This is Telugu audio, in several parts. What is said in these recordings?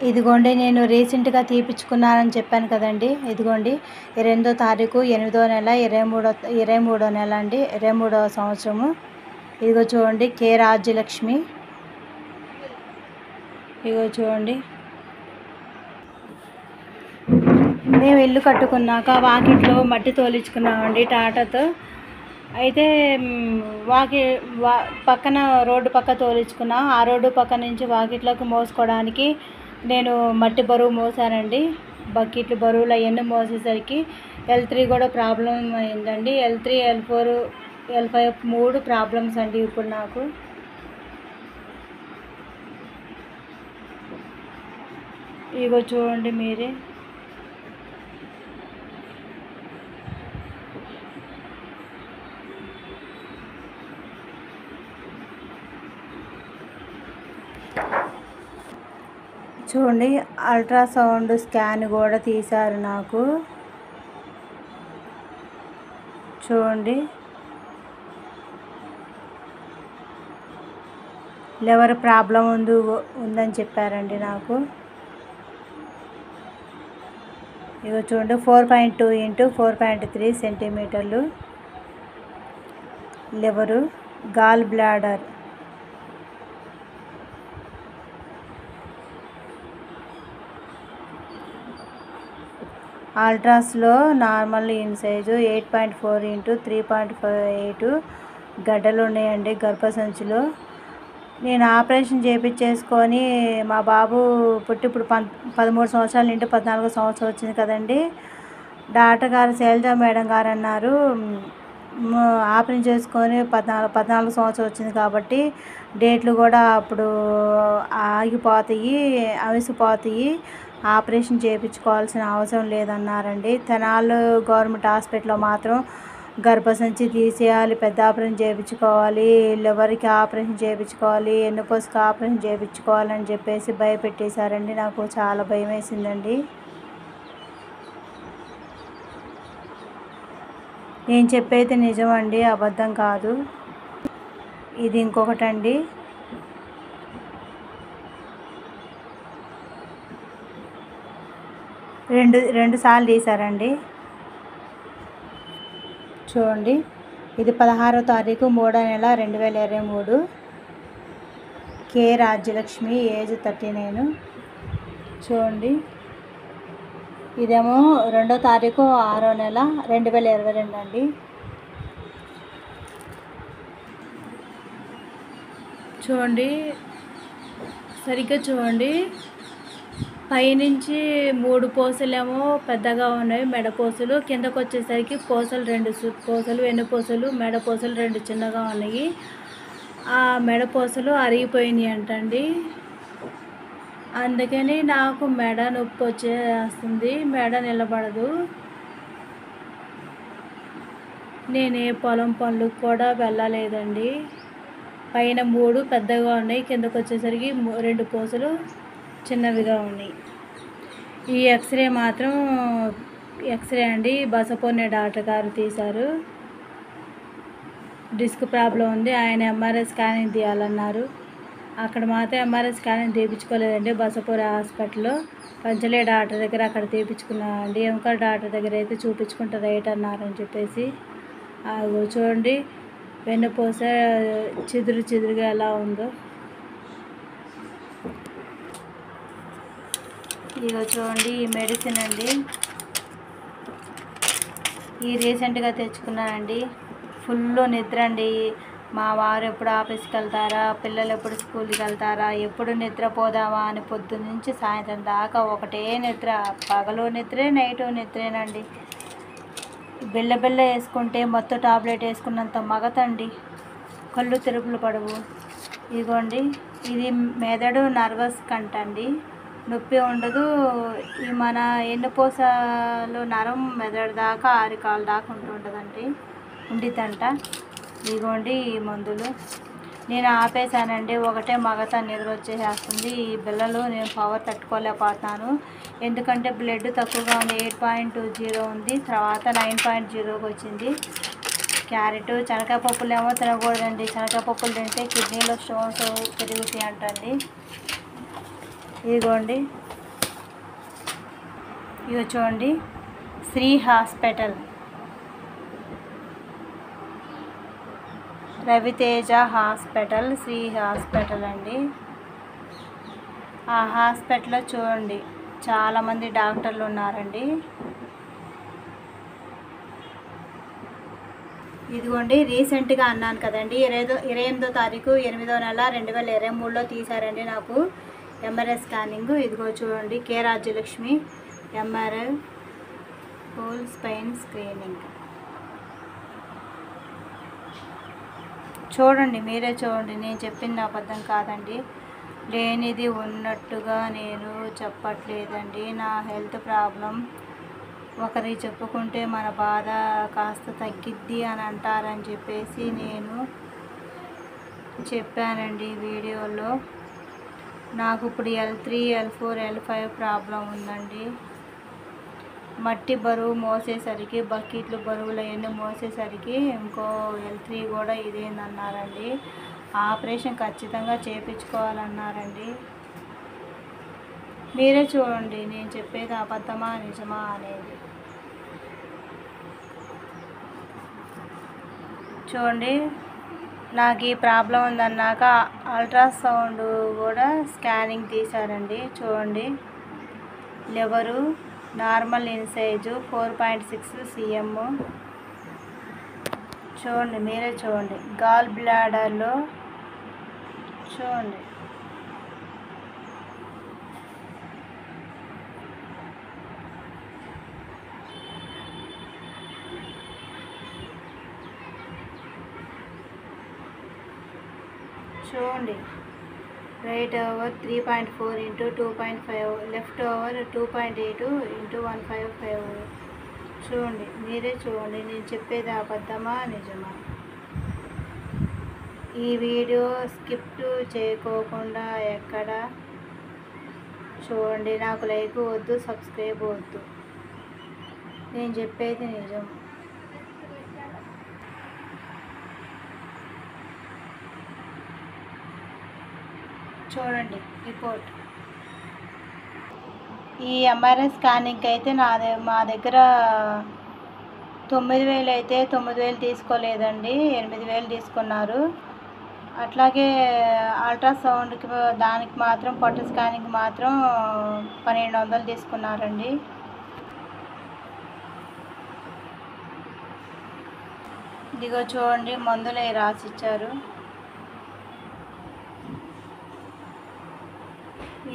ఇదిగోండి నేను రీసెంట్గా తీపిచ్చుకున్నానని చెప్పాను కదండి. ఇదిగోండి 28వ తారీఖు 8వ నెల 23వ నెల అండి, 23వ సంవత్సరము. ఇదిగో చూడండి కే రాజ్యలక్ష్మి. ఇదిగో చూడండి, మేము ఇల్లు కట్టుకున్నాక వాకిట్లో మట్టి తోలించుకున్నామండి టాటాతో. అయితే పక్కన రోడ్డు పక్క తోలించుకున్నాం. ఆ రోడ్డు పక్క నుంచి వాకిట్లోకి మోసుకోవడానికి నేను మట్టి బరువు మోసానండి. బకెట్లు బరువులు అవన్నీ మోసేసరికి L3 కూడా ప్రాబ్లం అయిందండి. L3, L4, L5 3 ప్రాబ్లమ్స్ అండి ఇప్పుడు నాకు. ఇగో చూడండి మీరే. చూడండి అల్ట్రాసౌండ్ స్కాన్ కూడా తీశారు నాకు. చూడండి లివర్ ప్రాబ్లం ఉందని చెప్పారండి నాకు. ఇగో చూడండి 4.2 × 4.3 సెంటీమీటర్లు లివరు, గాల్ బ్లాడర్. అల్ట్రాస్లో నార్మల్ ఇన్ సైజు 8.4 × 3.58 గడ్డలు ఉన్నాయండి గర్భసంచిలో. నేను ఆపరేషన్ చేయించేసుకొని మా బాబు పుట్టి ఇప్పుడు 13 సంవత్సరాలు నిండి 14వ సంవత్సరం వచ్చింది కదండి. డాక్టర్ గారు శైలజ మేడం గారు అన్నారు, ఆపరేషన్ చేసుకొని 14 సంవత్సరం వచ్చింది కాబట్టి డేట్లు కూడా అప్పుడు ఆగిపోతాయి, అవిసిపోతాయి, ఆపరేషన్ చేయించుకోవాల్సిన అవసరం లేదన్నారండి. తెనాలి గవర్నమెంట్ హాస్పిటల్లో మాత్రం గర్భసంచి తీసేయాలి, పెద్ద ఆపరేషన్ చేయించుకోవాలి, లివర్కి ఆపరేషన్ చేయించుకోవాలి, ఎన్నుపోసుకు ఆపరేషన్ చేయించుకోవాలని చెప్పేసి భయపెట్టేశారండి. నాకు చాలా భయం వేసిందండి. నేను చెప్పేది నిజమండి, అబద్ధం కాదు. ఇది ఇంకొకటండి, రెండు సార్లు తీశారండి. చూడండి ఇది 16వ తారీఖు 3వ నెల 2023. కే రాజ్యలక్ష్మి, ఏజ్ 39. చూడండి ఇదేమో 2వ తారీఖు 6వ నెల 2022 అండి. చూడండి సరిగ్గా చూడండి, పైనుంచి 3 పూసలేమో పెద్దగా ఉన్నాయి, మెడపూసలు. కిందకు వచ్చేసరికి పూసలు 2 పూసలు, వెన్నుపూసలు, మెడపూసలు 2 చిన్నగా ఉన్నాయి. ఆ మెడపూసలు అరిగిపోయినాయి అంటండి. అందుకని నాకు మెడ నొప్పి వచ్చేస్తుంది, మెడ నిలబడదు. నేనే పొలం పనులకు కూడా వెళ్ళలేదండి. పైన 3 పెద్దగా ఉన్నాయి, కిందకు వచ్చేసరికి 2 పూసలు చిన్నవిగా ఉన్నాయి. ఈ ఎక్స్రే మాత్రం ఎక్స్రే అండి, బసపోనే డాక్టర్ గారు తీశారు. డిస్క్ ప్రాబ్లం ఉంది, ఆయన MRI స్కానింగ్ తీయాలన్నారు. అక్కడ మాత్రం MRI స్కానింగ్ తీయించుకోలేదండి. బసపోరే హాస్పిటల్లో పంచలే డాక్టర్ దగ్గర అక్కడ తీయించుకున్నానండి. ఎంకర్ డాక్టర్ దగ్గర అయితే చూపించుకుంటే రైట్ అన్నారని చెప్పేసి. చూడండి వెన్నుపూస చిదురుగా ఎలా ఉందో. ఇగో చూడండి ఈ మెడిసిన్ అండి, ఈ రీసెంట్గా తెచ్చుకున్నానండి. ఫుల్ నిద్ర అండి. మా వారు ఎప్పుడు ఆఫీస్కి వెళ్తారా, పిల్లలు ఎప్పుడు స్కూల్కి వెళ్తారా, ఎప్పుడు నిద్రపోదామా అని పొద్దున్న నుంచి సాయంత్రం దాకా ఒకటే నిద్ర. పగలు నిద్రే, నైటు నిద్రేనండి. బిళ్ళ వేసుకుంటే మొత్తం టాబ్లెట్ వేసుకున్నంత మగతండి, కళ్ళు తిరుపులు పడవు. ఇదిగోండి ఇది మెదడు నర్వస్ కంటండి, నొప్పి ఉండదు. ఈ మన ఎన్నుపూసలు నరం మెదడు దాకా ఆరికాల దాకా ఉండిద్దంట. ఇదిగోండి ఈ మందులు నేను ఆపేశానండి. ఒకటే మగత నిద్ర వచ్చేసేస్తుంది. ఈ బిళ్ళలు నేను పవర్ తట్టుకోలేకపోతున్నాను, ఎందుకంటే బ్లడ్ తక్కువగా ఉంది, 8.20 ఉంది, తర్వాత 9.0కి వచ్చింది. క్యారెట్, శనగకాయ పప్పులు ఏమో తినకూడదండి. శనగకాయ పప్పులు తింటే కిడ్నీలో స్టోన్స్ పెరుగుతాయి అంటండి. ఇదిగోండి, ఇగో చూడండి, Sri hospital, Raviteja hospital, Sri hospital అండి. ఆ హాస్పిటల్లో చూడండి చాలామంది డాక్టర్లు ఉన్నారండి. ఇదిగోండి, రీసెంట్గా అన్నాను కదండి, 28వ తారీఖు 8వ నెల 2023లో తీశారండి నాకు ఎంఆర్ఐ స్కానింగ్. ఇదిగో చూడండి, K Rajyalakshmi MRI whole spine screening. చూడండి, మీరే చూడండి, నేను చెప్పింది అబద్ధం కాదండి, లేనిది ఉన్నట్టుగా నేను చెప్పట్లేదండి. నా హెల్త్ ప్రాబ్లం ఒకరికి చెప్పుకుంటే మన బాధ కాస్త తగ్గిద్ది అని అంటారని చెప్పేసి నేను చెప్పానండి వీడియోలో. నాకు ఇప్పుడు L3, L4, L5 ప్రాబ్లం ఉందండి. మట్టి బరువు మోసేసరికి, బకెట్లు బరువులు అవన్నీ మోసేసరికి ఇంకో L3 కూడా ఇదేందన్నారండి. ఆపరేషన్ ఖచ్చితంగా చేయించుకోవాలన్నారండి. మీరే చూడండి, నేను చెప్పేది అబద్ధమా నిజమా అనేది. చూడండి, నాకు ఈ ప్రాబ్లం ఉందన్నాక అల్ట్రాసౌండ్ కూడా స్కానింగ్ తీశారండి. చూడండి, లివరు నార్మల్ ఇన్సైజు 4.6 cm. చూడండి, మీరే చూడండి, గాల్ బ్లాడర్లో చూడండి, చూడండి, రైట్ ఓవర్ 3.4 × 2.5, లెఫ్ట్ ఓవర్ 2.8 × 155. చూడండి, మీరే చూడండి, నేను చెప్పేది అబద్ధమా నిజమా. ఈ వీడియో స్కిప్ చేయకోకుండా ఎక్కడ చూడండి. నాకు లైక్ వద్దు, సబ్స్క్రైబ్ వద్దు, నేను చెప్పేది నిజం. చూడండి రిపోర్ట్. ఈ ఎంఆర్ఐ స్కానింగ్కి అయితే మా దగ్గర 9,000 అయితే 9,000 తీసుకోలేదండి, 8,000 తీసుకున్నారు. అట్లాగే అల్ట్రాసౌండ్కి దానికి మాత్రం, పొట్ట స్కానింగ్కి మాత్రం 1,200 తీసుకున్నారండి. ఇదిగో చూడండి, మందులు రాసిచ్చారు.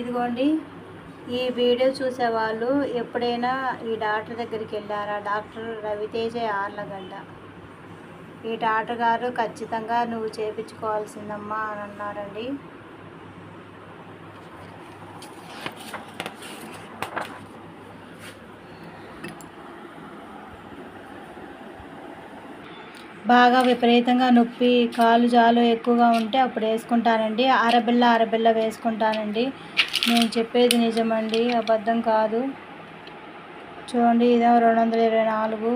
ఇదిగోండి, ఈ వీడియో చూసేవాళ్ళు ఎప్పుడైనా ఈ డాక్టర్ దగ్గరికి వెళ్ళారా? డాక్టర్ రవితేజ యార్లగడ్డ. ఈ డాక్టర్ గారు ఖచ్చితంగా నువ్వు చేయించుకోవాల్సిందమ్మా అని అన్నారండి. బాగా విపరీతంగా నొప్పి, కాలు జాలు ఎక్కువగా ఉంటే అప్పుడు వేసుకుంటానండి. అరబిల్ల వేసుకుంటానండి. నేను చెప్పేది నిజమండి, అబద్ధం కాదు. చూడండి, ఇదేమో 224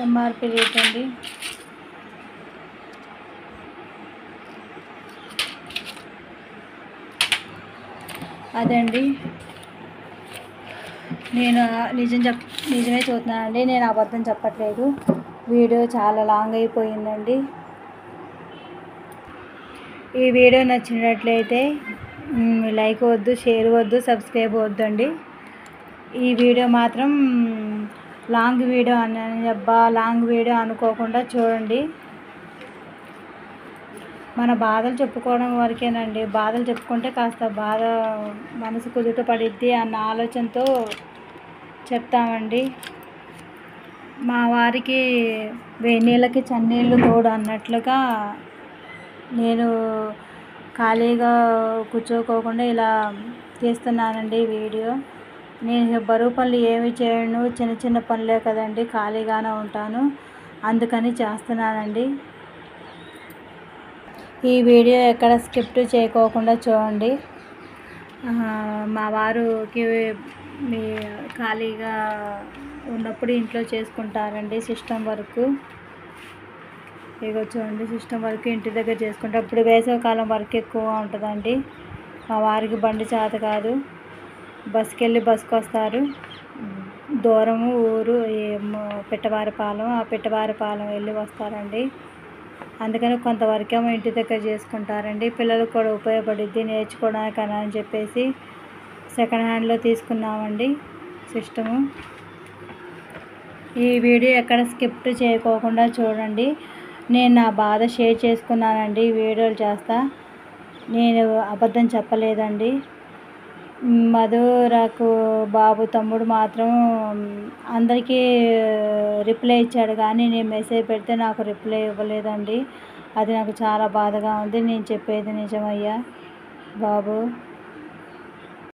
ఎంఆర్పి రేట్ అండి. అదండి, నేను నిజమే చూస్తున్నానండి, నేను అబద్ధం చెప్పట్లేదు. వీడియో చాలా లాంగ్ అయిపోయిందండి. ఈ వీడియో నచ్చినట్లయితే లైక్ వద్దు, షేర్ వద్దు, సబ్స్క్రైబ్ వద్దండి. ఈ వీడియో మాత్రం లాంగ్ వీడియో లాంగ్ వీడియో అనుకోకుండా చూడండి. మన బాధలు చెప్పుకోవడం వరకేనండి. బాధలు చెప్పుకుంటే కాస్త బాధ మనసు కుదుట పడిద్ది అన్న ఆలోచనతో చెప్తామండి. మా వారికి వేనీళ్ళకి చన్నీళ్ళు తోడు అన్నట్లుగా నేను ఖాళీగా కూర్చోకోకుండా ఇలా తీస్తున్నానండి వీడియో. నేను బరువు పనులు ఏమి చేయను, చిన్న చిన్న పనులే కదండి, ఖాళీగానే ఉంటాను, అందుకని చేస్తున్నానండి. ఈ వీడియో ఎక్కడ స్కిప్ చేయకోకుండా చూడండి. మా వారికి మీ ఖాళీగా ఉన్నప్పుడు ఇంట్లో చేసుకుంటారండి సిస్టమ్ వర్క్. ఇగో చూడండి, సిస్టమ్ వర్క్ ఇంటి దగ్గర చేసుకుంటే అప్పుడు వేసవికాలం వర్క్ ఎక్కువ ఉంటుందండి. మా వారికి బండి చేత కాదు, బస్కి వెళ్ళి బస్కి వస్తారు. దూరము ఊరు పిట్టవారిపాలెం, ఆ పిట్టవారిపాలెం వెళ్ళి వస్తారండి. అందుకని కొంతవరకేమో ఇంటి దగ్గర చేసుకుంటారండి. పిల్లలకు కూడా ఉపయోగపడుద్ది నేర్చుకోవడానికి అని చెప్పేసి సెకండ్ హ్యాండ్లో తీసుకున్నామండి సిస్టము. ఈ వీడియో ఎక్కడ స్కిప్ చేయకోకుండా చూడండి. నేను నా బాధ షేర్ చేసుకున్నానండి, వీడియోలు చేస్తా. నేను అబద్ధం చెప్పలేదండి. మధురకు బాబు తమ్ముడు మాత్రం అందరికీ రిప్లై ఇచ్చాడు, కానీ నేను మెసేజ్ పెడితే నాకు రిప్లై ఇవ్వలేదండి. అది నాకు చాలా బాధగా ఉంది. నేను చెప్పేది నిజమయ్యా బాబు.